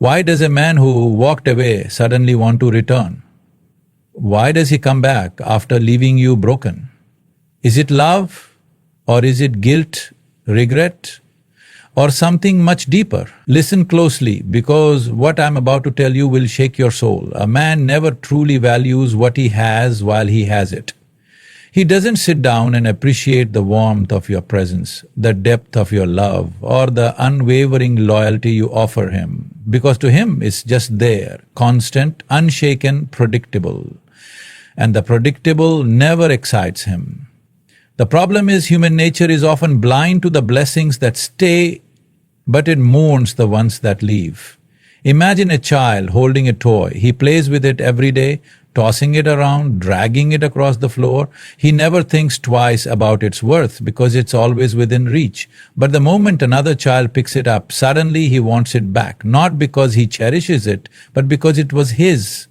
Why does a man who walked away suddenly want to return? Why does he come back after leaving you broken? Is it love? Or is it guilt, regret, or something much deeper? Listen closely, because what I'm about to tell you will shake your soul. A man never truly values what he has while he has it. He doesn't sit down and appreciate the warmth of your presence, the depth of your love, or the unwavering loyalty you offer him, because to him it's just there, constant, unshaken, predictable. And the predictable never excites him. The problem is human nature is often blind to the blessings that stay, but it mourns the ones that leave. Imagine a child holding a toy. He plays with it every day, tossing it around, dragging it across the floor. He never thinks twice about its worth because it's always within reach. But the moment another child picks it up, suddenly he wants it back, not because he cherishes it, but because it was his.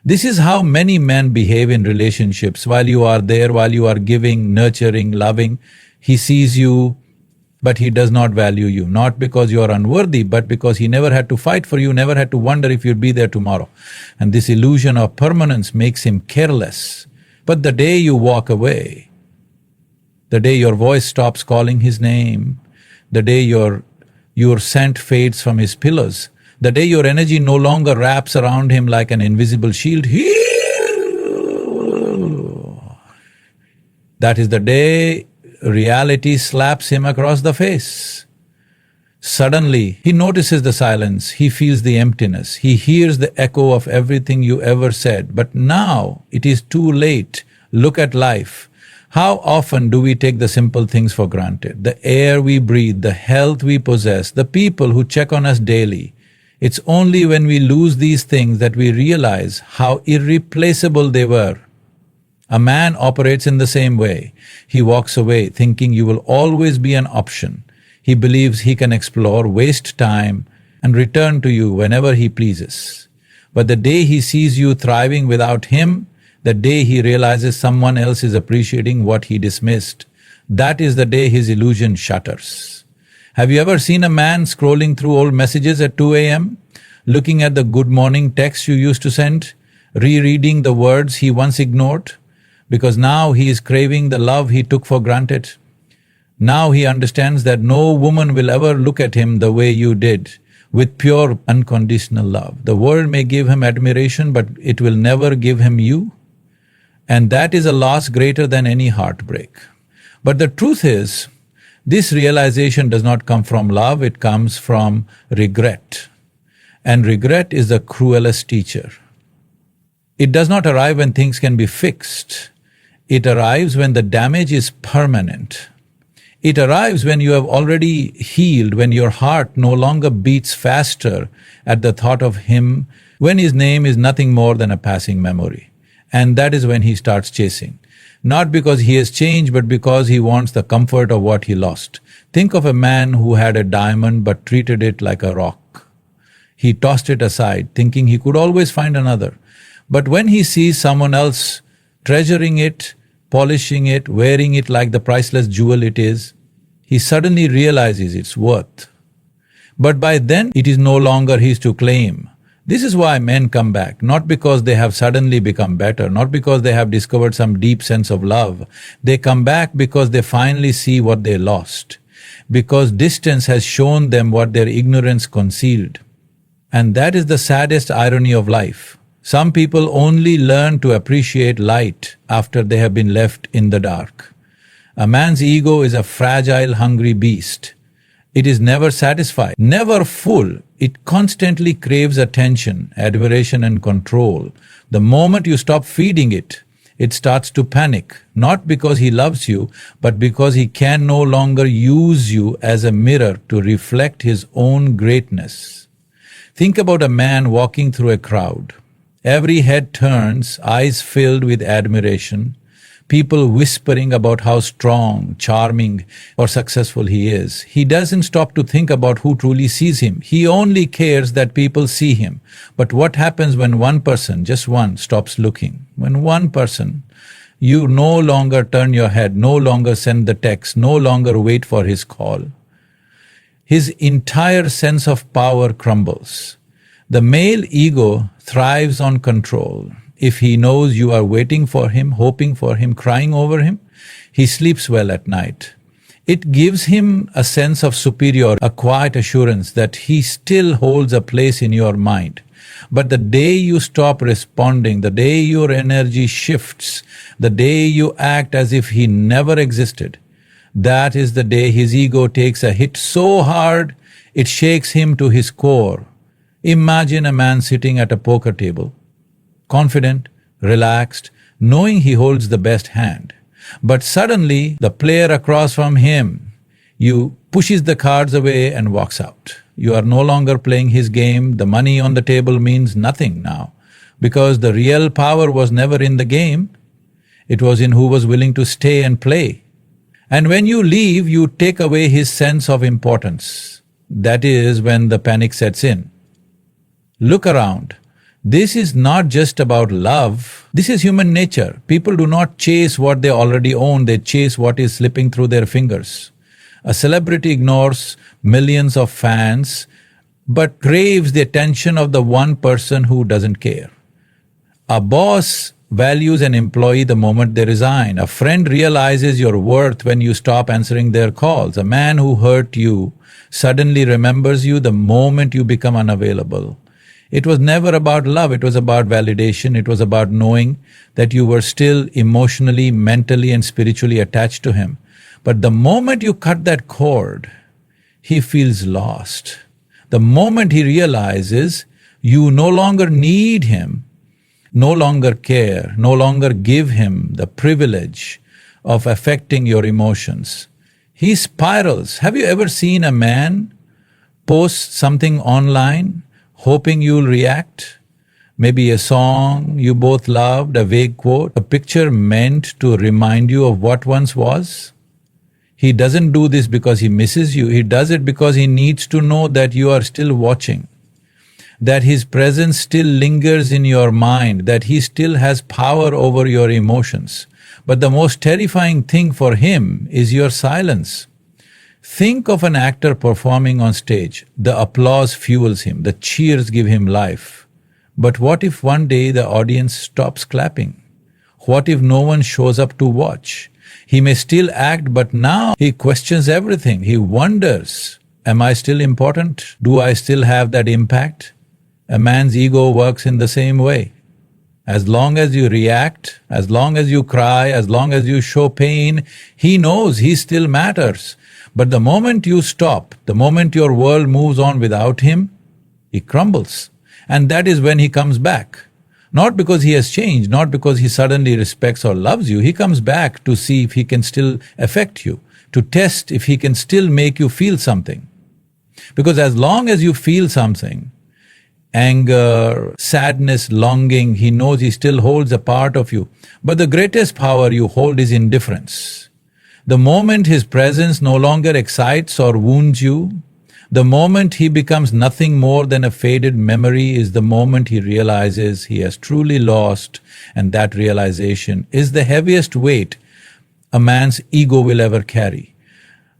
This is how many men behave in relationships. While you are there, while you are giving, nurturing, loving, he sees you, but he does not value you, not because you are unworthy, but because he never had to fight for you, never had to wonder if you'd be there tomorrow. And this illusion of permanence makes him careless. But the day you walk away, the day your voice stops calling his name, the day your scent fades from his pillows, the day your energy no longer wraps around him like an invisible shield, that is the day reality slaps him across the face. Suddenly, he notices the silence, he feels the emptiness, he hears the echo of everything you ever said. But now it is too late. Look at life. How often do we take the simple things for granted? The air we breathe, the health we possess, the people who check on us daily. It's only when we lose these things that we realize how irreplaceable they were. A man operates in the same way. He walks away thinking you will always be an option. He believes he can explore, waste time, and return to you whenever he pleases. But the day he sees you thriving without him, the day he realizes someone else is appreciating what he dismissed, that is the day his illusion shatters. Have you ever seen a man scrolling through old messages at 2 a.m., looking at the good morning text you used to send, rereading the words he once ignored? Because now he is craving the love he took for granted. Now he understands that no woman will ever look at him the way you did, with pure, unconditional love. The world may give him admiration, but it will never give him you. And that is a loss greater than any heartbreak. But the truth is, this realization does not come from love, it comes from regret. And regret is the cruelest teacher. It does not arrive when things can be fixed. It arrives when the damage is permanent. It arrives when you have already healed, when your heart no longer beats faster at the thought of him, when his name is nothing more than a passing memory. And that is when he starts chasing. Not because he has changed, but because he wants the comfort of what he lost. Think of a man who had a diamond but treated it like a rock. He tossed it aside, thinking he could always find another. But when he sees someone else treasuring it, polishing it, wearing it like the priceless jewel it is, he suddenly realizes its worth. But by then, it is no longer his to claim. This is why men come back, not because they have suddenly become better, not because they have discovered some deep sense of love. They come back because they finally see what they lost, because distance has shown them what their ignorance concealed. And that is the saddest irony of life. Some people only learn to appreciate light after they have been left in the dark. A man's ego is a fragile, hungry beast. It is never satisfied, never full. It constantly craves attention, admiration, and control. The moment you stop feeding it, it starts to panic, not because he loves you, but because he can no longer use you as a mirror to reflect his own greatness. Think about a man walking through a crowd. Every head turns, eyes filled with admiration, people whispering about how strong, charming, or successful he is. He doesn't stop to think about who truly sees him. He only cares that people see him. But what happens when one person, just one, stops looking? When one person, you no longer turn your head, no longer send the text, no longer wait for his call. His entire sense of power crumbles. The male ego thrives on control. If he knows you are waiting for him, hoping for him, crying over him, he sleeps well at night. It gives him a sense of superiority, a quiet assurance that he still holds a place in your mind. But the day you stop responding, the day your energy shifts, the day you act as if he never existed, that is the day his ego takes a hit so hard it shakes him to his core. Imagine a man sitting at a poker table, confident, relaxed, knowing he holds the best hand. But suddenly, the player across from him, pushes the cards away and walks out. You are no longer playing his game, the money on the table means nothing now, because the real power was never in the game, it was in who was willing to stay and play. And when you leave, you take away his sense of importance. That is when the panic sets in. Look around. This is not just about love, this is human nature. People do not chase what they already own, they chase what is slipping through their fingers. A celebrity ignores millions of fans, but craves the attention of the one person who doesn't care. A boss values an employee the moment they resign. A friend realizes your worth when you stop answering their calls. A man who hurt you suddenly remembers you the moment you become unavailable. It was never about love, it was about validation, it was about knowing that you were still emotionally, mentally and spiritually attached to him. But the moment you cut that cord, he feels lost. The moment he realizes you no longer need him, no longer care, no longer give him the privilege of affecting your emotions, he spirals. Have you ever seen a man post something online hoping you'll react? Maybe a song you both loved, a vague quote, a picture meant to remind you of what once was? He doesn't do this because he misses you, he does it because he needs to know that you are still watching, that his presence still lingers in your mind, that he still has power over your emotions. But the most terrifying thing for him is your silence. Think of an actor performing on stage. The applause fuels him, the cheers give him life. But what if one day the audience stops clapping? What if no one shows up to watch? He may still act, but now he questions everything. He wonders, am I still important? Do I still have that impact? A man's ego works in the same way. As long as you react, as long as you cry, as long as you show pain, he knows he still matters. But the moment you stop, the moment your world moves on without him, he crumbles. And that is when he comes back. Not because he has changed, not because he suddenly respects or loves you, he comes back to see if he can still affect you, to test if he can still make you feel something. Because as long as you feel something, anger, sadness, longing, he knows he still holds a part of you. But the greatest power you hold is indifference. The moment his presence no longer excites or wounds you, the moment he becomes nothing more than a faded memory is the moment he realizes he has truly lost, and that realization is the heaviest weight a man's ego will ever carry.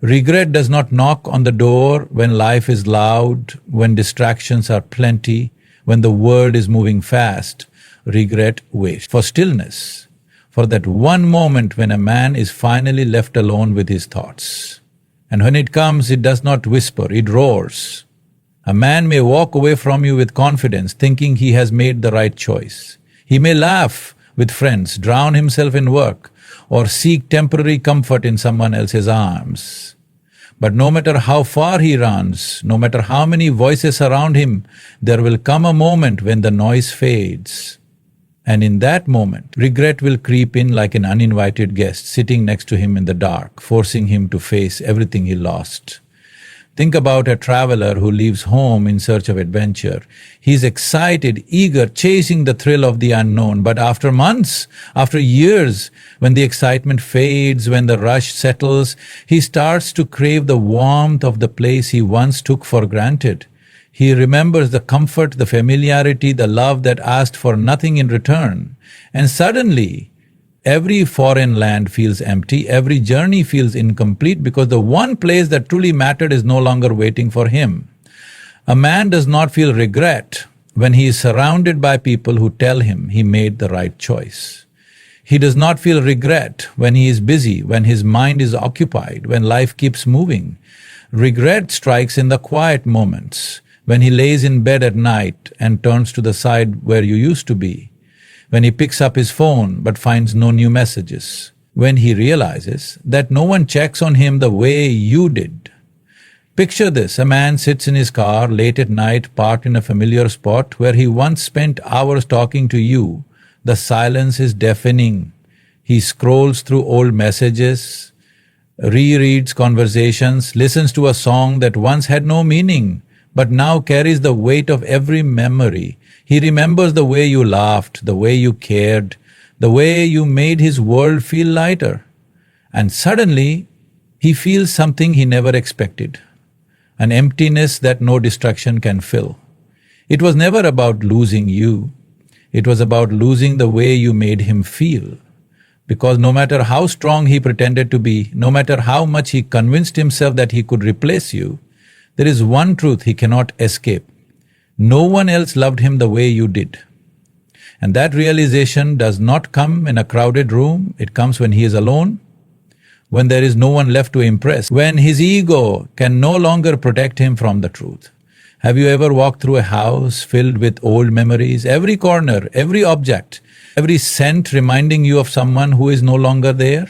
Regret does not knock on the door when life is loud, when distractions are plenty, when the world is moving fast. Regret waits for stillness, for that one moment when a man is finally left alone with his thoughts. And when it comes, it does not whisper, it roars. A man may walk away from you with confidence, thinking he has made the right choice. He may laugh with friends, drown himself in work, or seek temporary comfort in someone else's arms. But no matter how far he runs, no matter how many voices around him, there will come a moment when the noise fades. And in that moment, regret will creep in like an uninvited guest sitting next to him in the dark, forcing him to face everything he lost. Think about a traveler who leaves home in search of adventure. He's excited, eager, chasing the thrill of the unknown. But after months, after years, when the excitement fades, when the rush settles, he starts to crave the warmth of the place he once took for granted. He remembers the comfort, the familiarity, the love that asked for nothing in return. And suddenly, every foreign land feels empty, every journey feels incomplete because the one place that truly mattered is no longer waiting for him. A man does not feel regret when he is surrounded by people who tell him he made the right choice. He does not feel regret when he is busy, when his mind is occupied, when life keeps moving. Regret strikes in the quiet moments, when he lays in bed at night and turns to the side where you used to be, when he picks up his phone but finds no new messages, when he realizes that no one checks on him the way you did. Picture this: a man sits in his car late at night, parked in a familiar spot where he once spent hours talking to you. The silence is deafening. He scrolls through old messages, rereads conversations, listens to a song that once had no meaning, but now carries the weight of every memory. He remembers the way you laughed, the way you cared, the way you made his world feel lighter. And suddenly, he feels something he never expected, an emptiness that no distraction can fill. It was never about losing you. It was about losing the way you made him feel. Because no matter how strong he pretended to be, no matter how much he convinced himself that he could replace you, there is one truth he cannot escape. No one else loved him the way you did. And that realization does not come in a crowded room. It comes when he is alone, when there is no one left to impress, when his ego can no longer protect him from the truth. Have you ever walked through a house filled with old memories, every corner, every object, every scent reminding you of someone who is no longer there?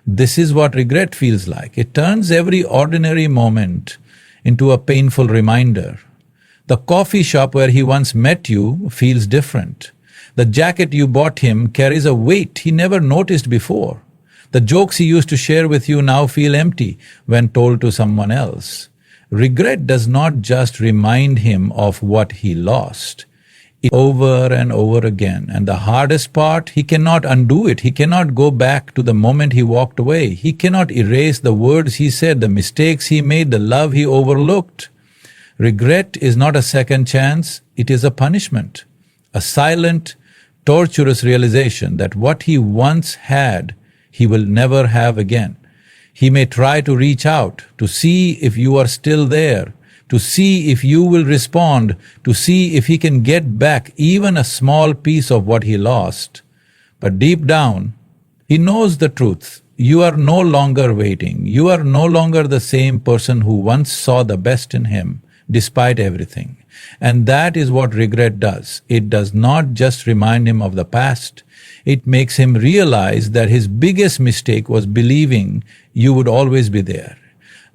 This is what regret feels like. It turns every ordinary moment into a painful reminder. The coffee shop where he once met you feels different. The jacket you bought him carries a weight he never noticed before. The jokes he used to share with you now feel empty when told to someone else. Regret does not just remind him of what he lost. It over and over again. And the hardest part, he cannot undo it. He cannot go back to the moment he walked away. He cannot erase the words he said, the mistakes he made, the love he overlooked. Regret is not a second chance, it is a punishment. A silent, torturous realization that what he once had, he will never have again. He may try to reach out, to see if you are still there, to see if you will respond, to see if he can get back even a small piece of what he lost. But deep down, he knows the truth. You are no longer waiting. You are no longer the same person who once saw the best in him, despite everything. And that is what regret does. It does not just remind him of the past. It makes him realize that his biggest mistake was believing you would always be there.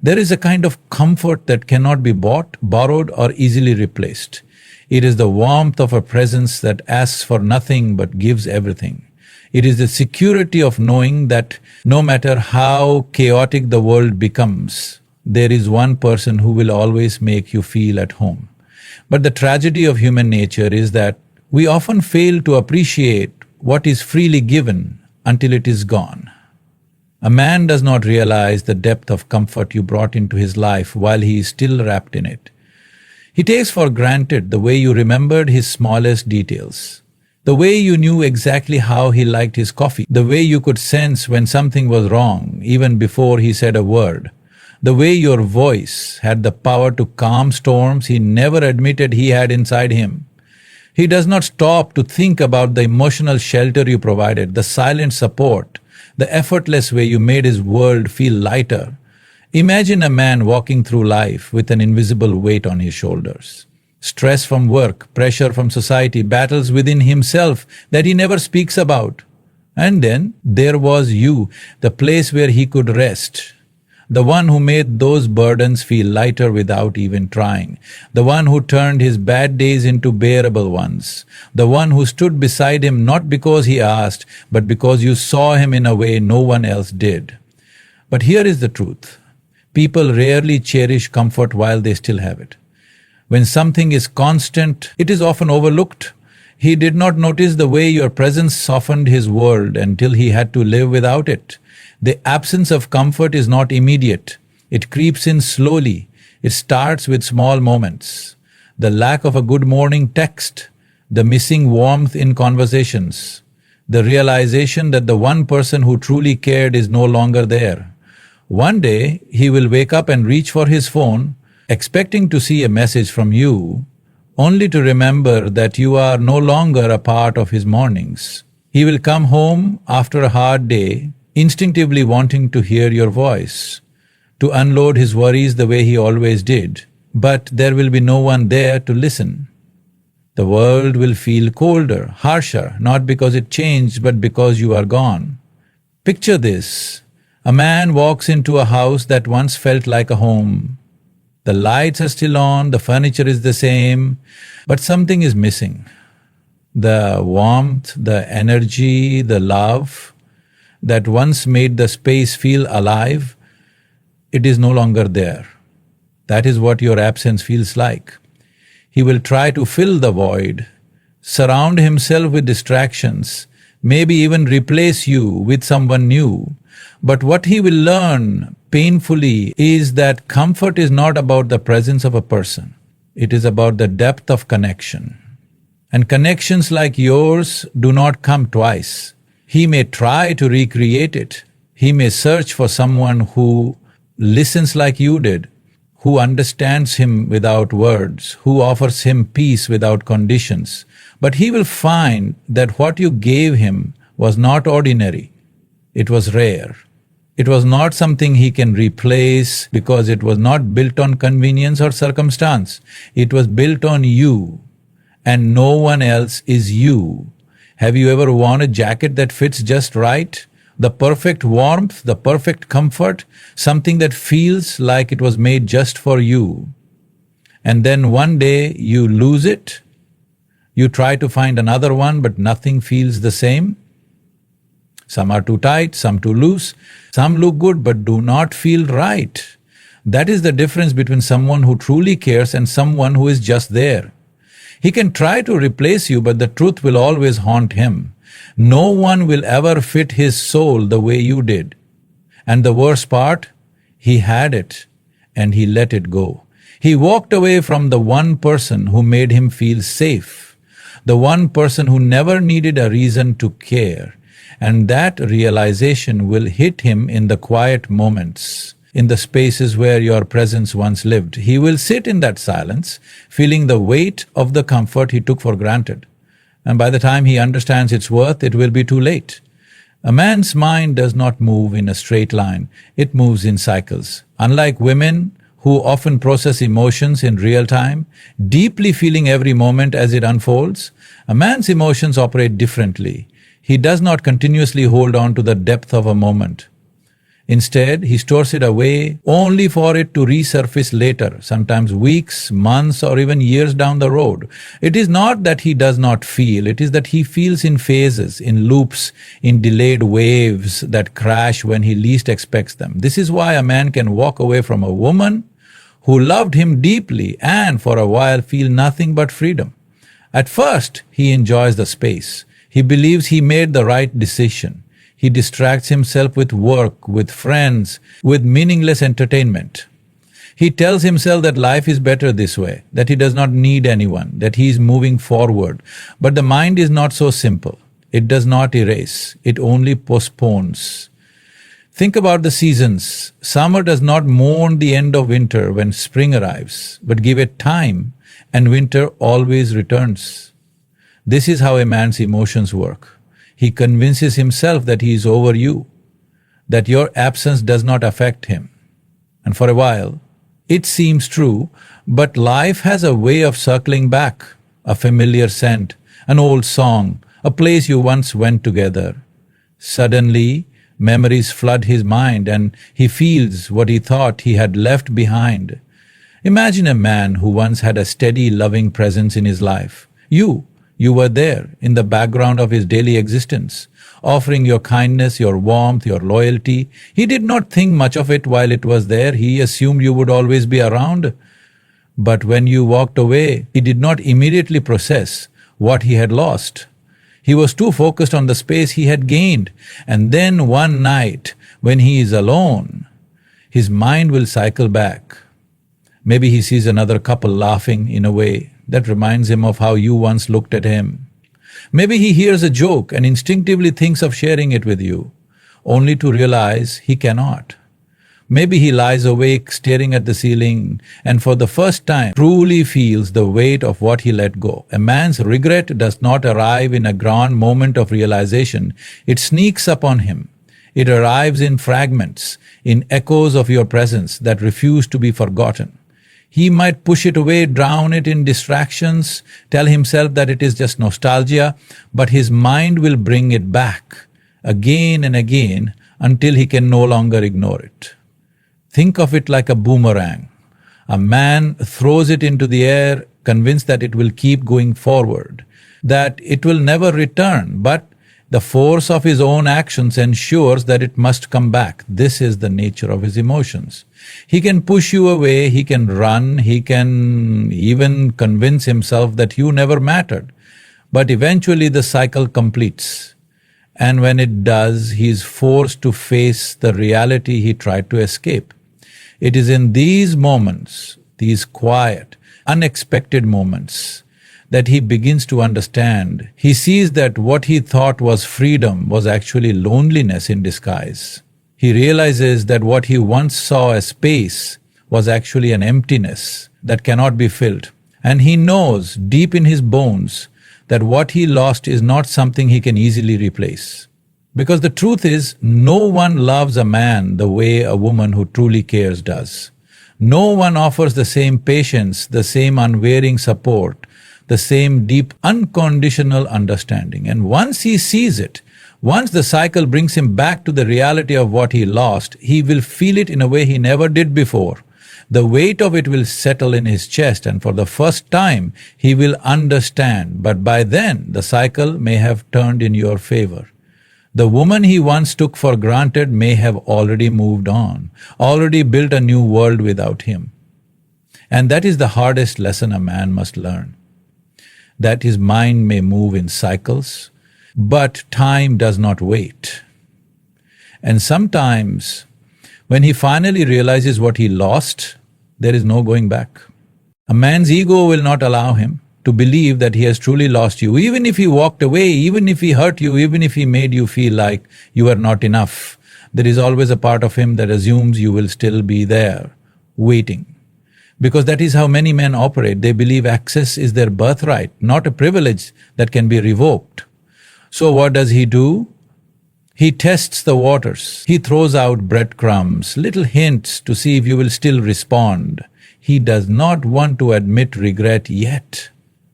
There is a kind of comfort that cannot be bought, borrowed, or easily replaced. It is the warmth of a presence that asks for nothing but gives everything. It is the security of knowing that no matter how chaotic the world becomes, there is one person who will always make you feel at home. But the tragedy of human nature is that we often fail to appreciate what is freely given until it is gone. A man does not realize the depth of comfort you brought into his life while he is still wrapped in it. He takes for granted the way you remembered his smallest details, the way you knew exactly how he liked his coffee, the way you could sense when something was wrong even before he said a word, the way your voice had the power to calm storms he never admitted he had inside him. He does not stop to think about the emotional shelter you provided, the silent support, the effortless way you made his world feel lighter. Imagine a man walking through life with an invisible weight on his shoulders. Stress from work, pressure from society, battles within himself that he never speaks about. And then there was you, the place where he could rest. The one who made those burdens feel lighter without even trying. The one who turned his bad days into bearable ones. The one who stood beside him not because he asked, but because you saw him in a way no one else did. But here is the truth. People rarely cherish comfort while they still have it. When something is constant, it is often overlooked. He did not notice the way your presence softened his world until he had to live without it. The absence of comfort is not immediate. It creeps in slowly. It starts with small moments. The lack of a good morning text, the missing warmth in conversations, the realization that the one person who truly cared is no longer there. One day, he will wake up and reach for his phone, expecting to see a message from you, only to remember that you are no longer a part of his mornings. He will come home after a hard day, instinctively wanting to hear your voice, to unload his worries the way he always did, but there will be no one there to listen. The world will feel colder, harsher, not because it changed, but because you are gone. Picture this. A man walks into a house that once felt like a home. The lights are still on, the furniture is the same, but something is missing. The warmth, the energy, the love that once made the space feel alive, it is no longer there. That is what your absence feels like. He will try to fill the void, surround himself with distractions, maybe even replace you with someone new. But what he will learn painfully is that comfort is not about the presence of a person. It is about the depth of connection. And connections like yours do not come twice. He may try to recreate it. He may search for someone who listens like you did, who understands him without words, who offers him peace without conditions. But he will find that what you gave him was not ordinary. It was rare. It was not something he can replace because it was not built on convenience or circumstance. It was built on you, and no one else is you. Have you ever worn a jacket that fits just right? The perfect warmth, the perfect comfort, something that feels like it was made just for you. And then one day you lose it. You try to find another one, but nothing feels the same. Some are too tight, some too loose, some look good but do not feel right. That is the difference between someone who truly cares and someone who is just there. He can try to replace you, but the truth will always haunt him. No one will ever fit his soul the way you did. And the worst part, he had it and he let it go. He walked away from the one person who made him feel safe, the one person who never needed a reason to care. And that realization will hit him in the quiet moments, in the spaces where your presence once lived. He will sit in that silence, feeling the weight of the comfort he took for granted. And by the time he understands its worth, it will be too late. A man's mind does not move in a straight line, it moves in cycles. Unlike women, who often process emotions in real time, deeply feeling every moment as it unfolds, a man's emotions operate differently. He does not continuously hold on to the depth of a moment. Instead, he stores it away only for it to resurface later, sometimes weeks, months, or even years down the road. It is not that he does not feel, it is that he feels in phases, in loops, in delayed waves that crash when he least expects them. This is why a man can walk away from a woman who loved him deeply and for a while feel nothing but freedom. At first, he enjoys the space. He believes he made the right decision. He distracts himself with work, with friends, with meaningless entertainment. He tells himself that life is better this way, that he does not need anyone, that he is moving forward. But the mind is not so simple. It does not erase, it only postpones. Think about the seasons. Summer does not mourn the end of winter when spring arrives, but give it time, and winter always returns. This is how a man's emotions work. He convinces himself that he is over you, that your absence does not affect him. And for a while, it seems true, but life has a way of circling back, a familiar scent, an old song, a place you once went together. Suddenly, memories flood his mind and he feels what he thought he had left behind. Imagine a man who once had a steady, loving presence in his life. You were there in the background of his daily existence, offering your kindness, your warmth, your loyalty. He did not think much of it while it was there. He assumed you would always be around. But when you walked away, he did not immediately process what he had lost. He was too focused on the space he had gained. And then one night, when he is alone, his mind will cycle back. Maybe he sees another couple laughing in a way that reminds him of how you once looked at him. Maybe he hears a joke and instinctively thinks of sharing it with you, only to realize he cannot. Maybe he lies awake staring at the ceiling and for the first time truly feels the weight of what he let go. A man's regret does not arrive in a grand moment of realization. It sneaks up on him. It arrives in fragments, in echoes of your presence that refuse to be forgotten. He might push it away, drown it in distractions, tell himself that it is just nostalgia, but his mind will bring it back again and again until he can no longer ignore it. Think of it like a boomerang. A man throws it into the air, convinced that it will keep going forward, that it will never return, but the force of his own actions ensures that it must come back. This is the nature of his emotions. He can push you away, he can run, he can even convince himself that you never mattered. But eventually the cycle completes. And when it does, he is forced to face the reality he tried to escape. It is in these moments, these quiet, unexpected moments, that he begins to understand. He sees that what he thought was freedom was actually loneliness in disguise. He realizes that what he once saw as space was actually an emptiness that cannot be filled. And he knows deep in his bones that what he lost is not something he can easily replace. Because the truth is, no one loves a man the way a woman who truly cares does. No one offers the same patience, the same unwavering support, the same deep, unconditional understanding. And once he sees it, once the cycle brings him back to the reality of what he lost, he will feel it in a way he never did before. The weight of it will settle in his chest, and for the first time, he will understand. But by then, the cycle may have turned in your favor. The woman he once took for granted may have already moved on, already built a new world without him. And that is the hardest lesson a man must learn. That his mind may move in cycles, but time does not wait. And sometimes, when he finally realizes what he lost, there is no going back. A man's ego will not allow him to believe that he has truly lost you, even if he walked away, even if he hurt you, even if he made you feel like you are not enough. There is always a part of him that assumes you will still be there, waiting. Because that is how many men operate. They believe access is their birthright, not a privilege that can be revoked. So what does he do? He tests the waters. He throws out breadcrumbs, little hints to see if you will still respond. He does not want to admit regret yet.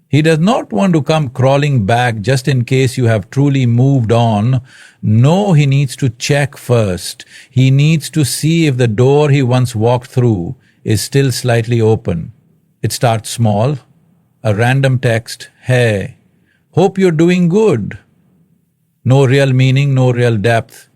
He does not want to come crawling back just in case you have truly moved on. No, he needs to check first. He needs to see if the door he once walked through is still slightly open. It starts small, a random text, "Hey, hope you're doing good." No real meaning, no real depth,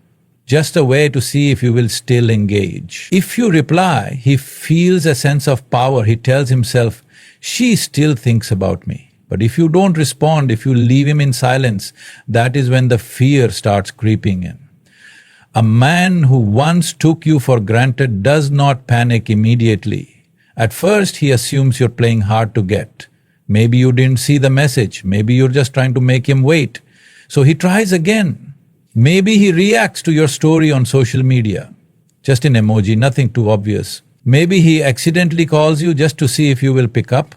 just a way to see if you will still engage. If you reply, he feels a sense of power. He tells himself, she still thinks about me. But if you don't respond, if you leave him in silence, that is when the fear starts creeping in. A man who once took you for granted does not panic immediately. At first, he assumes you're playing hard to get. Maybe you didn't see the message. Maybe you're just trying to make him wait. So he tries again. Maybe he reacts to your story on social media. Just an emoji, nothing too obvious. Maybe he accidentally calls you just to see if you will pick up.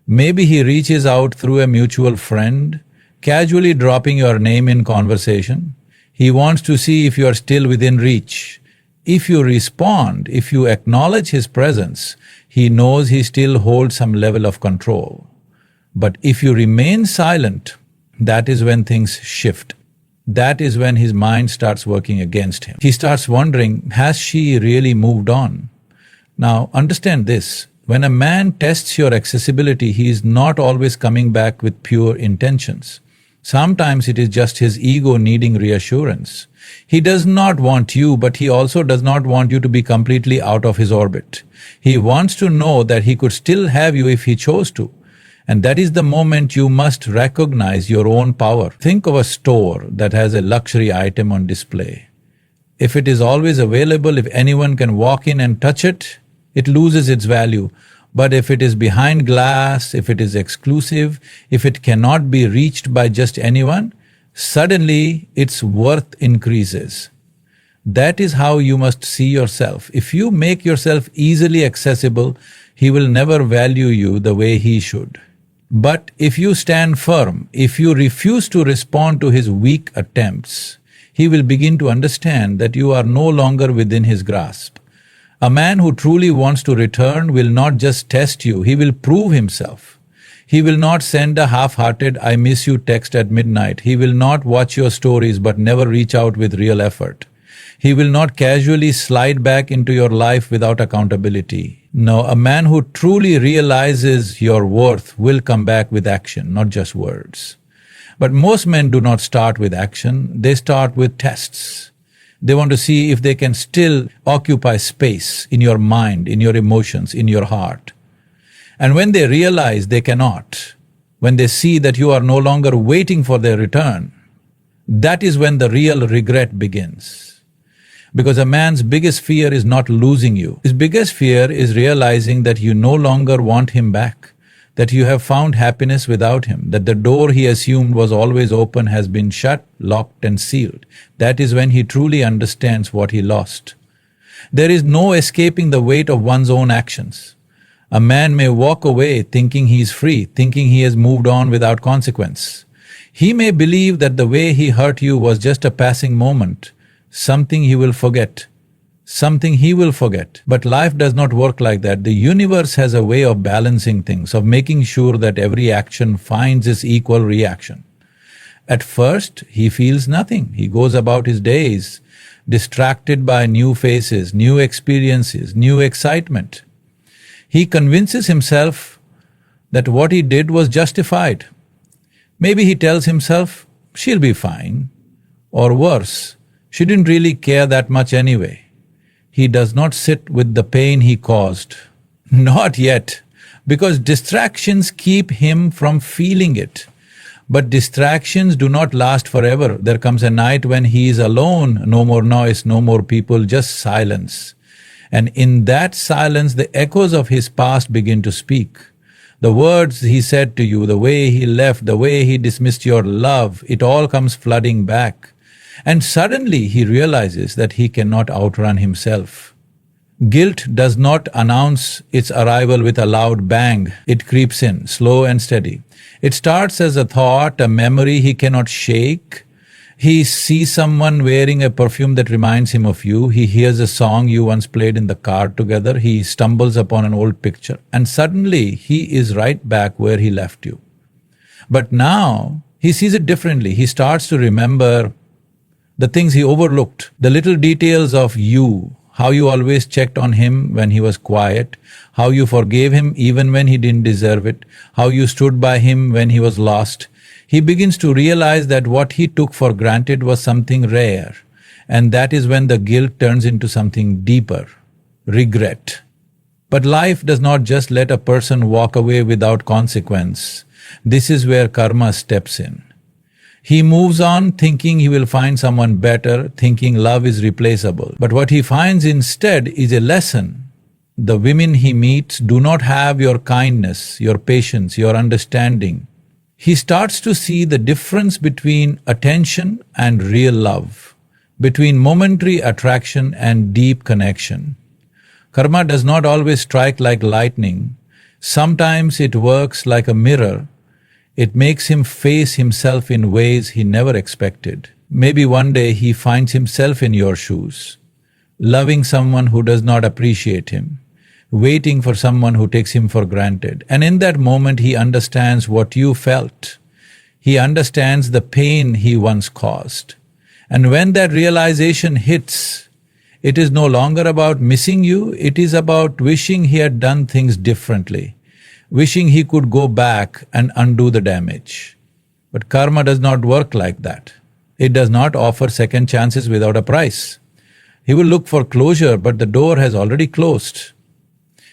Maybe he reaches out through a mutual friend, casually dropping your name in conversation. He wants to see if you are still within reach. If you respond, if you acknowledge his presence, he knows he still holds some level of control. But if you remain silent, that is when things shift. That is when his mind starts working against him. He starts wondering, has she really moved on? Now, understand this. When a man tests your accessibility, he is not always coming back with pure intentions. Sometimes it is just his ego needing reassurance. He does not want you, but he also does not want you to be completely out of his orbit. He wants to know that he could still have you if he chose to. And that is the moment you must recognize your own power. Think of a store that has a luxury item on display. If it is always available, if anyone can walk in and touch it, it loses its value. But if it is behind glass, if it is exclusive, if it cannot be reached by just anyone, suddenly its worth increases. That is how you must see yourself. If you make yourself easily accessible, he will never value you the way he should. But if you stand firm, if you refuse to respond to his weak attempts, he will begin to understand that you are no longer within his grasp. A man who truly wants to return will not just test you, he will prove himself. He will not send a half-hearted "I miss you" text at midnight. He will not watch your stories but never reach out with real effort. He will not casually slide back into your life without accountability. No, a man who truly realizes your worth will come back with action, not just words. But most men do not start with action, they start with tests. They want to see if they can still occupy space in your mind, in your emotions, in your heart. And when they realize they cannot, when they see that you are no longer waiting for their return, that is when the real regret begins. Because a man's biggest fear is not losing you. His biggest fear is realizing that you no longer want him back, that you have found happiness without him, that the door he assumed was always open has been shut, locked and sealed. That is when he truly understands what he lost. There is no escaping the weight of one's own actions. A man may walk away thinking he is free, thinking he has moved on without consequence. He may believe that the way he hurt you was just a passing moment, something he will forget. But life does not work like that. The universe has a way of balancing things, of making sure that every action finds its equal reaction. At first, he feels nothing. He goes about his days, distracted by new faces, new experiences, new excitement. He convinces himself that what he did was justified. Maybe he tells himself, she'll be fine. Or worse, she didn't really care that much anyway. He does not sit with the pain he caused. Not yet, because distractions keep him from feeling it. But distractions do not last forever. There comes a night when he is alone, no more noise, no more people, just silence. And in that silence, the echoes of his past begin to speak. The words he said to you, the way he left, the way he dismissed your love, it all comes flooding back. And suddenly he realizes that he cannot outrun himself. Guilt does not announce its arrival with a loud bang. It creeps in, slow and steady. It starts as a thought, a memory he cannot shake. He sees someone wearing a perfume that reminds him of you. He hears a song you once played in the car together. He stumbles upon an old picture. And suddenly he is right back where he left you. But now he sees it differently. He starts to remember the things he overlooked, the little details of you, how you always checked on him when he was quiet, how you forgave him even when he didn't deserve it, how you stood by him when he was lost. He begins to realize that what he took for granted was something rare, and that is when the guilt turns into something deeper, regret. But life does not just let a person walk away without consequence. This is where karma steps in. He moves on thinking he will find someone better, thinking love is replaceable. But what he finds instead is a lesson. The women he meets do not have your kindness, your patience, your understanding. He starts to see the difference between attention and real love, between momentary attraction and deep connection. Karma does not always strike like lightning. Sometimes it works like a mirror. It makes him face himself in ways he never expected. Maybe one day he finds himself in your shoes, loving someone who does not appreciate him, waiting for someone who takes him for granted. And in that moment he understands what you felt. He understands the pain he once caused. And when that realization hits, it is no longer about missing you, it is about wishing he had done things differently, wishing he could go back and undo the damage. But karma does not work like that. It does not offer second chances without a price. He will look for closure, but the door has already closed.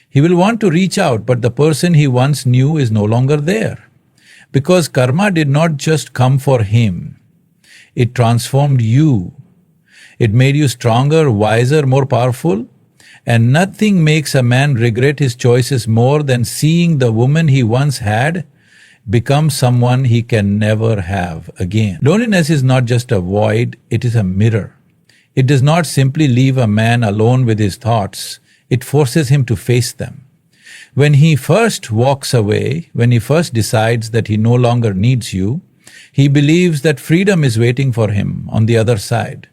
He will want to reach out, but the person he once knew is no longer there. Because karma did not just come for him. It transformed you. It made you stronger, wiser, more powerful. And nothing makes a man regret his choices more than seeing the woman he once had become someone he can never have again. Loneliness is not just a void, it is a mirror. It does not simply leave a man alone with his thoughts, it forces him to face them. When he first walks away, when he first decides that he no longer needs you, he believes that freedom is waiting for him on the other side.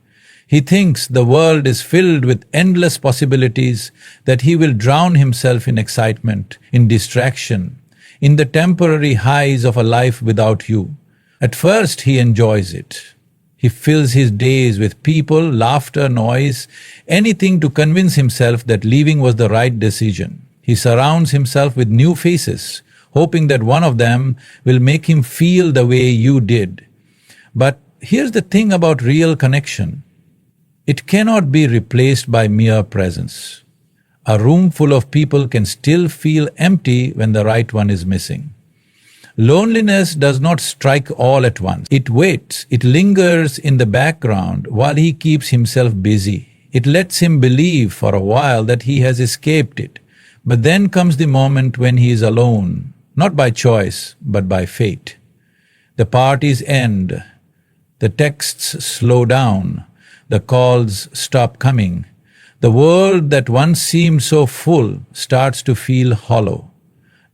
He thinks the world is filled with endless possibilities, that he will drown himself in excitement, in distraction, in the temporary highs of a life without you. At first he enjoys it. He fills his days with people, laughter, noise, anything to convince himself that leaving was the right decision. He surrounds himself with new faces, hoping that one of them will make him feel the way you did. But here's the thing about real connection. It cannot be replaced by mere presence. A room full of people can still feel empty when the right one is missing. Loneliness does not strike all at once. It waits, it lingers in the background while he keeps himself busy. It lets him believe for a while that he has escaped it. But then comes the moment when he is alone, not by choice, but by fate. The parties end, the texts slow down, the calls stop coming. The world that once seemed so full starts to feel hollow.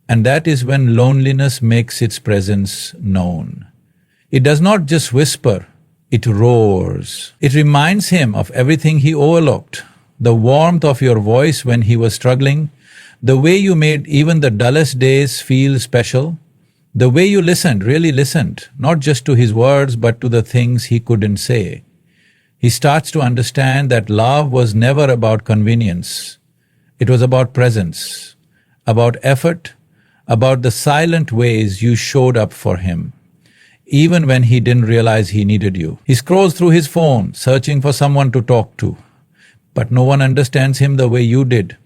And that is when loneliness makes its presence known. It does not just whisper, it roars. It reminds him of everything he overlooked. The warmth of your voice when he was struggling, the way you made even the dullest days feel special, the way you listened, really listened, not just to his words but to the things he couldn't say. He starts to understand that love was never about convenience. It was about presence, about effort, about the silent ways you showed up for him, even when he didn't realize he needed you. He scrolls through his phone, searching for someone to talk to, but no one understands him the way you did.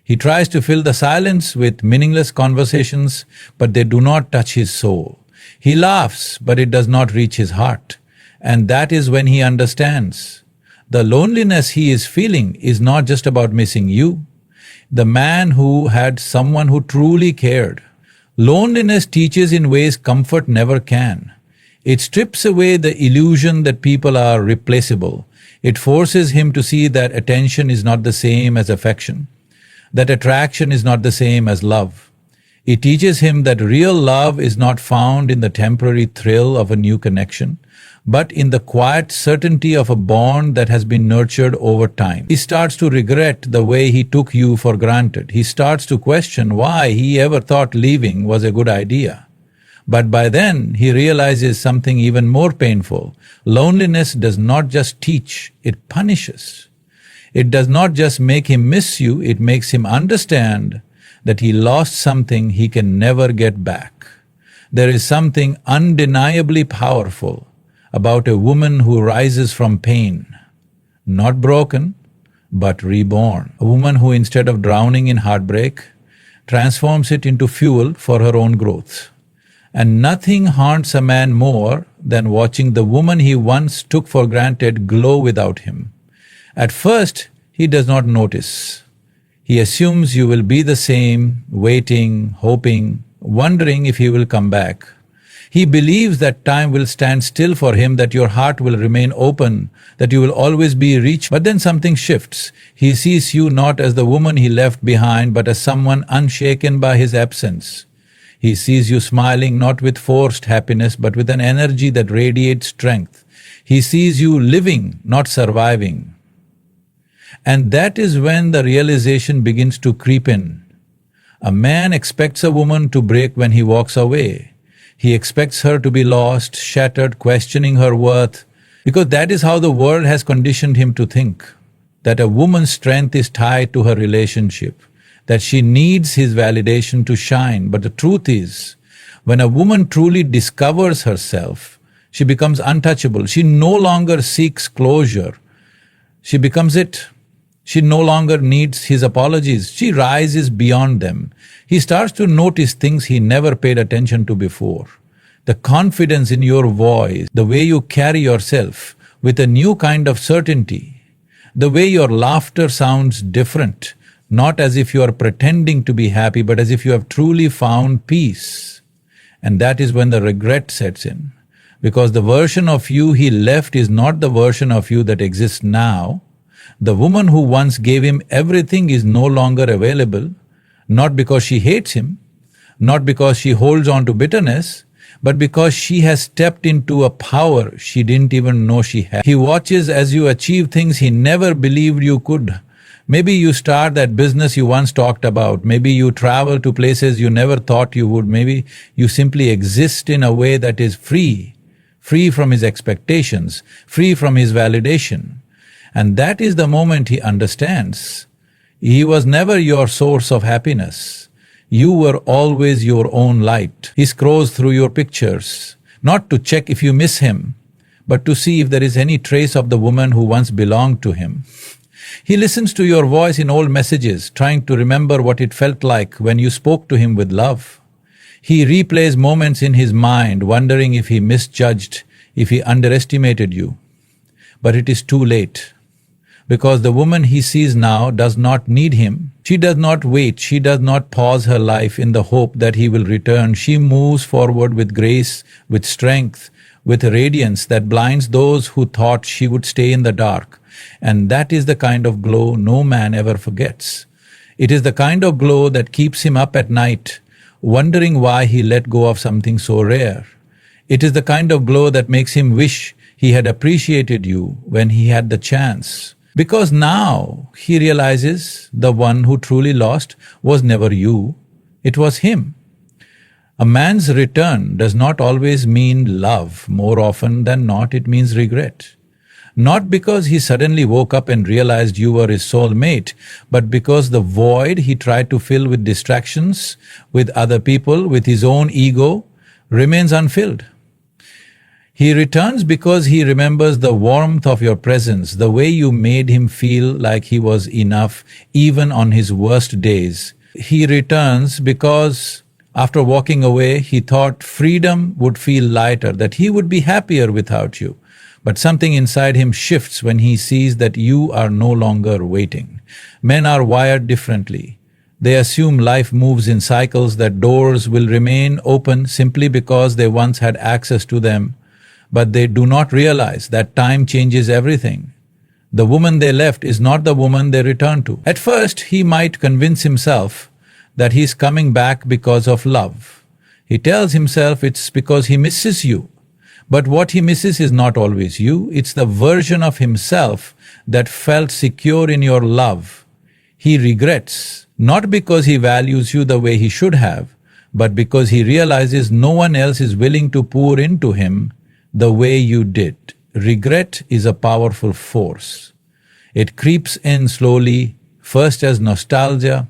He tries to fill the silence with meaningless conversations, but they do not touch his soul. He laughs, but it does not reach his heart. And that is when he understands. The loneliness he is feeling is not just about missing you. The man who had someone who truly cared. Loneliness teaches in ways comfort never can. It strips away the illusion that people are replaceable. It forces him to see that attention is not the same as affection, that attraction is not the same as love. It teaches him that real love is not found in the temporary thrill of a new connection, but in the quiet certainty of a bond that has been nurtured over time. He starts to regret the way he took you for granted. He starts to question why he ever thought leaving was a good idea. But by then, he realizes something even more painful. Loneliness does not just teach, it punishes. It does not just make him miss you, it makes him understand that he lost something he can never get back. There is something undeniably powerful about a woman who rises from pain, not broken, but reborn. A woman who, instead of drowning in heartbreak, transforms it into fuel for her own growth. And nothing haunts a man more than watching the woman he once took for granted glow without him. At first, he does not notice. He assumes you will be the same, waiting, hoping, wondering if he will come back. He believes that time will stand still for him, that your heart will remain open, that you will always be reached. But then something shifts. He sees you not as the woman he left behind, but as someone unshaken by his absence. He sees you smiling not with forced happiness, but with an energy that radiates strength. He sees you living, not surviving. And that is when the realization begins to creep in. A man expects a woman to break when he walks away. He expects her to be lost, shattered, questioning her worth, because that is how the world has conditioned him to think, that a woman's strength is tied to her relationship, that she needs his validation to shine. But the truth is, when a woman truly discovers herself, she becomes untouchable. She no longer seeks closure. She becomes it. She no longer needs his apologies. She rises beyond them. He starts to notice things he never paid attention to before. The confidence in your voice, the way you carry yourself with a new kind of certainty, the way your laughter sounds different, not as if you are pretending to be happy, but as if you have truly found peace. And that is when the regret sets in. Because the version of you he left is not the version of you that exists now. The woman who once gave him everything is no longer available, not because she hates him, not because she holds on to bitterness, but because she has stepped into a power she didn't even know she had. He watches as you achieve things he never believed you could. Maybe you start that business you once talked about. Maybe you travel to places you never thought you would. Maybe you simply exist in a way that is free from his expectations, free from his validation. And that is the moment he understands. He was never your source of happiness. You were always your own light. He scrolls through your pictures, not to check if you miss him, but to see if there is any trace of the woman who once belonged to him. He listens to your voice in old messages, trying to remember what it felt like when you spoke to him with love. He replays moments in his mind, wondering if he misjudged, if he underestimated you. But it is too late. Because the woman he sees now does not need him. She does not wait. She does not pause her life in the hope that he will return. She moves forward with grace, with strength, with a radiance that blinds those who thought she would stay in the dark. And that is the kind of glow no man ever forgets. It is the kind of glow that keeps him up at night, wondering why he let go of something so rare. It is the kind of glow that makes him wish he had appreciated you when he had the chance. Because now he realizes the one who truly lost was never you, it was him. A man's return does not always mean love. More often than not, it means regret. Not because he suddenly woke up and realized you were his soulmate, but because the void he tried to fill with distractions, with other people, with his own ego, remains unfilled. He returns because he remembers the warmth of your presence, the way you made him feel like he was enough, even on his worst days. He returns because after walking away, he thought freedom would feel lighter, that he would be happier without you. But something inside him shifts when he sees that you are no longer waiting. Men are wired differently. They assume life moves in cycles, that doors will remain open simply because they once had access to them. But they do not realize that time changes everything. The woman they left is not the woman they return to. At first, he might convince himself that he is coming back because of love. He tells himself it's because he misses you. But what he misses is not always you, it's the version of himself that felt secure in your love. He regrets, not because he values you the way he should have, but because he realizes no one else is willing to pour into him the way you did. Regret is a powerful force. It creeps in slowly, first as nostalgia,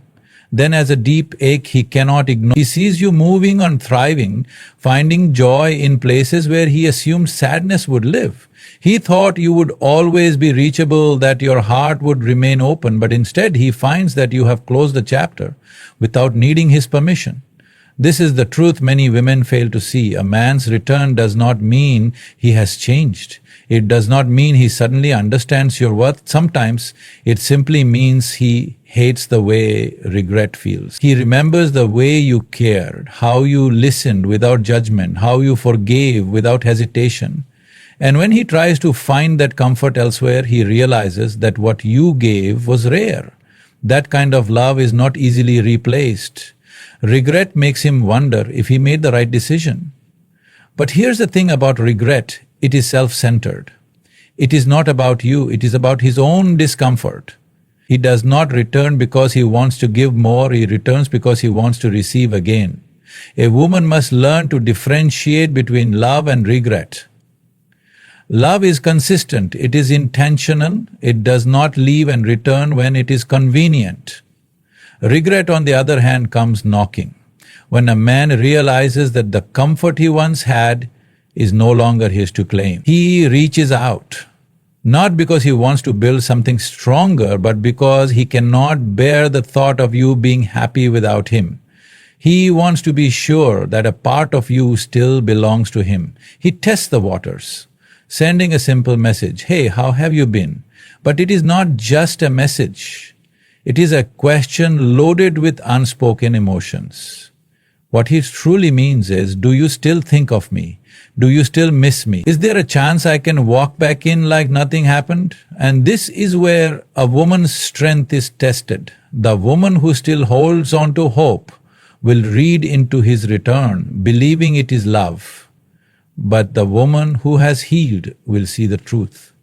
then as a deep ache he cannot ignore. He sees you moving and thriving, finding joy in places where he assumed sadness would live. He thought you would always be reachable, that your heart would remain open, but instead he finds that you have closed the chapter without needing his permission. This is the truth many women fail to see. A man's return does not mean he has changed. It does not mean he suddenly understands your worth. Sometimes it simply means he hates the way regret feels. He remembers the way you cared, how you listened without judgment, how you forgave without hesitation. And when he tries to find that comfort elsewhere, he realizes that what you gave was rare. That kind of love is not easily replaced. Regret makes him wonder if he made the right decision. But here's the thing about regret, it is self-centered. It is not about you, it is about his own discomfort. He does not return because he wants to give more, he returns because he wants to receive again. A woman must learn to differentiate between love and regret. Love is consistent, it is intentional, it does not leave and return when it is convenient. Regret, on the other hand, comes knocking. When a man realizes that the comfort he once had is no longer his to claim, he reaches out. Not because he wants to build something stronger, but because he cannot bear the thought of you being happy without him. He wants to be sure that a part of you still belongs to him. He tests the waters, sending a simple message, "Hey, how have you been?" But it is not just a message. It is a question loaded with unspoken emotions. What he truly means is, do you still think of me? Do you still miss me? Is there a chance I can walk back in like nothing happened? And this is where a woman's strength is tested. The woman who still holds on to hope will read into his return, believing it is love. But the woman who has healed will see the truth.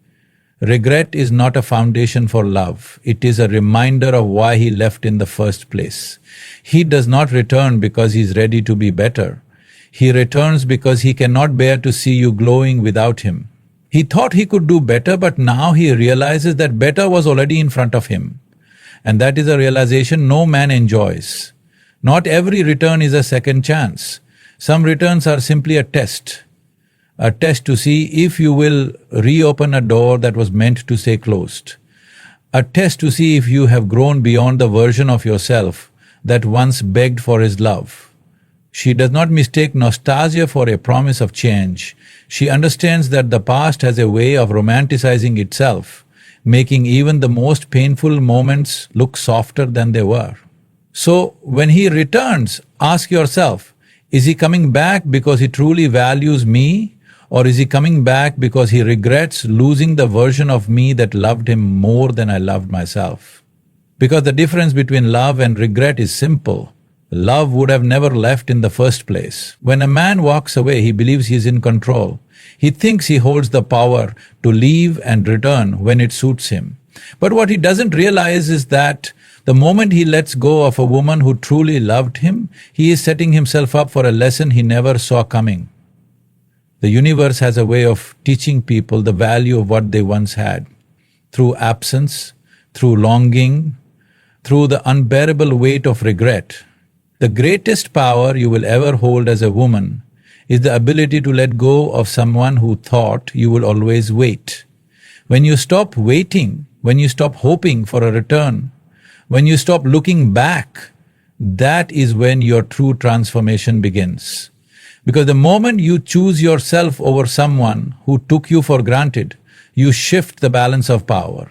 Regret is not a foundation for love. It is a reminder of why he left in the first place. He does not return because he is ready to be better. He returns because he cannot bear to see you glowing without him. He thought he could do better, but now he realizes that better was already in front of him. And that is a realization no man enjoys. Not every return is a second chance. Some returns are simply a test to see if you will reopen a door that was meant to stay closed, a test to see if you have grown beyond the version of yourself that once begged for his love. She does not mistake nostalgia for a promise of change. She understands that the past has a way of romanticizing itself, making even the most painful moments look softer than they were. So when he returns, ask yourself, is he coming back because he truly values me? Or is he coming back because he regrets losing the version of me that loved him more than I loved myself? Because the difference between love and regret is simple. Love would have never left in the first place. When a man walks away, he believes he is in control. He thinks he holds the power to leave and return when it suits him. But what he doesn't realize is that the moment he lets go of a woman who truly loved him, he is setting himself up for a lesson he never saw coming. The universe has a way of teaching people the value of what they once had. Through absence, through longing, through the unbearable weight of regret. The greatest power you will ever hold as a woman is the ability to let go of someone who thought you will always wait. When you stop waiting, when you stop hoping for a return, when you stop looking back, that is when your true transformation begins. Because the moment you choose yourself over someone who took you for granted, you shift the balance of power.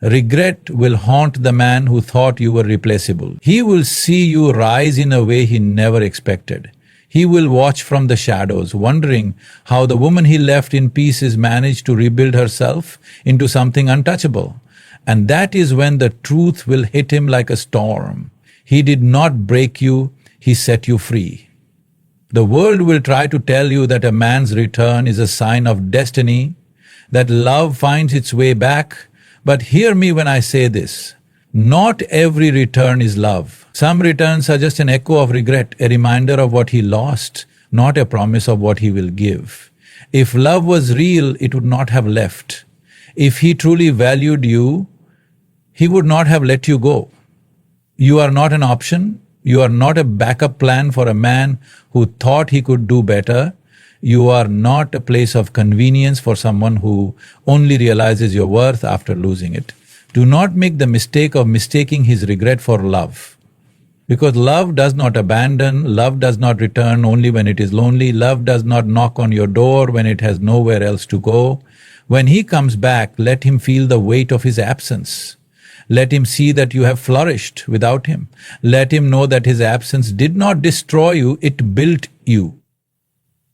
Regret will haunt the man who thought you were replaceable. He will see you rise in a way he never expected. He will watch from the shadows, wondering how the woman he left in pieces managed to rebuild herself into something untouchable. And that is when the truth will hit him like a storm. He did not break you, he set you free. The world will try to tell you that a man's return is a sign of destiny, that love finds its way back. But hear me when I say this. Not every return is love. Some returns are just an echo of regret, a reminder of what he lost, not a promise of what he will give. If love was real, it would not have left. If he truly valued you, he would not have let you go. You are not an option. You are not a backup plan for a man who thought he could do better. You are not a place of convenience for someone who only realizes your worth after losing it. Do not make the mistake of mistaking his regret for love. Because love does not abandon, love does not return only when it is lonely, love does not knock on your door when it has nowhere else to go. When he comes back, let him feel the weight of his absence. Let him see that you have flourished without him. Let him know that his absence did not destroy you, it built you.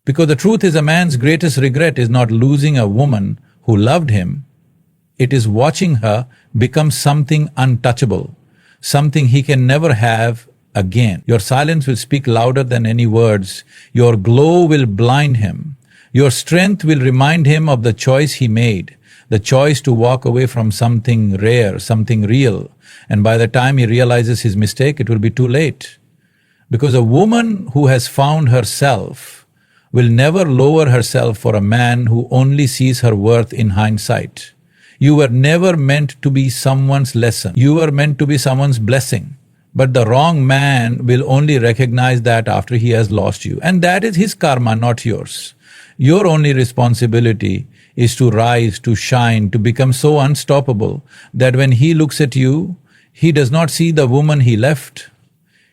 Because the truth is, a man's greatest regret is not losing a woman who loved him. It is watching her become something untouchable, something he can never have again. Your silence will speak louder than any words. Your glow will blind him. Your strength will remind him of the choice he made, the choice to walk away from something rare, something real. And by the time he realizes his mistake, it will be too late. Because a woman who has found herself will never lower herself for a man who only sees her worth in hindsight. You were never meant to be someone's lesson. You were meant to be someone's blessing. But the wrong man will only recognize that after he has lost you. And that is his karma, not yours. Your only responsibility is to rise, to shine, to become so unstoppable that when he looks at you, he does not see the woman he left.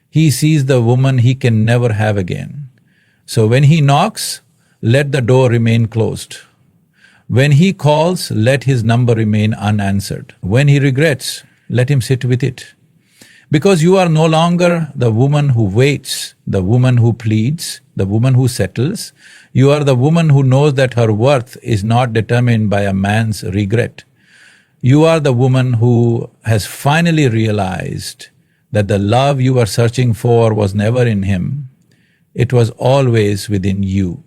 He sees the woman he can never have again. So when he knocks, let the door remain closed. When he calls, let his number remain unanswered. When he regrets, let him sit with it. Because you are no longer the woman who waits, the woman who pleads, the woman who settles. You are the woman who knows that her worth is not determined by a man's regret. You are the woman who has finally realized that the love you were searching for was never in him, it was always within you.